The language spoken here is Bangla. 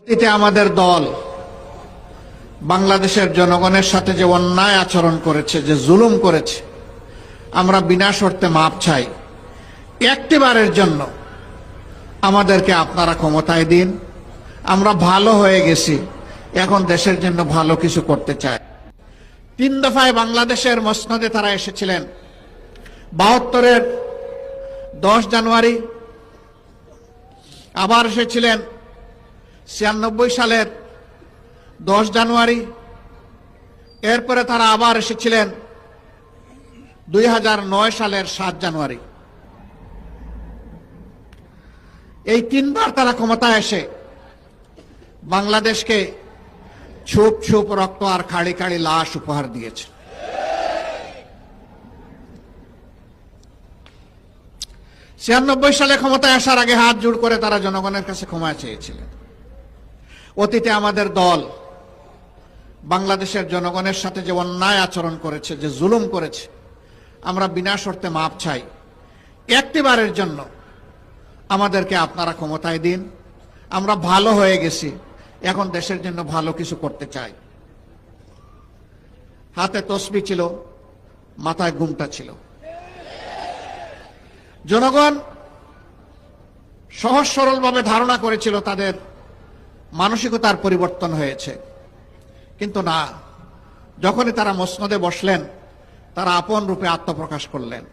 এতে আমাদের দল বাংলাদেশের জনগণের সাথে যে অন্যায় আচরণ করেছে, যে জুলুম করেছে, আমরা বিনা শর্তে মাপ চাই। একটিবারের জন্য আমাদেরকে আপনারা ক্ষমতায় দিন। আমরা ভালো হয়ে গেছি, এখন দেশের জন্য ভালো কিছু করতে চাই। 3 দফায় বাংলাদেশের মসনদে তারা এসেছিলেন। 72-এর 10 জানুয়ারি, আবার এসেছিলেন 96 সালের 10 জানুয়ারি, এরপরে তারা আবার এসেছিলেন 2009 সালের 7 জানুয়ারি। এই 3 বার তারা ক্ষমতায় এসে বাংলাদেশকে ছুপ ছুপ রক্ত আর খাড়ি খাড়ি লাশ উপহার দিয়েছে। ছিয়ানব্বই সালে ক্ষমতায় আসার আগে হাত জোড় করে তারা জনগণের কাছে ক্ষমা চেয়েছিলেন। অতীতে আমাদের দল বাংলাদেশের জনগণের সাথে যে অন্যায় আচরণ করেছে, যে জুলুম করেছে, আমরা বিনা শর্তে মাপ চাই। একটিবারের জন্য আমাদেরকে আপনারা ক্ষমতায় দিন। আমরা ভালো হয়ে গেছি, এখন দেশের জন্য ভালো কিছু করতে চাই। হাতে তসবিহ ছিল, মাথায় ঘুমটা ছিল। জনগণ সহজ সরলভাবে ধারণা করেছিল তাদের মানসিকতার পরিবর্তন হয়েছে, কিন্তু না। যখনই তারা মসনদে বসলেন, তারা আপন রূপে আত্মপ্রকাশ করলেন।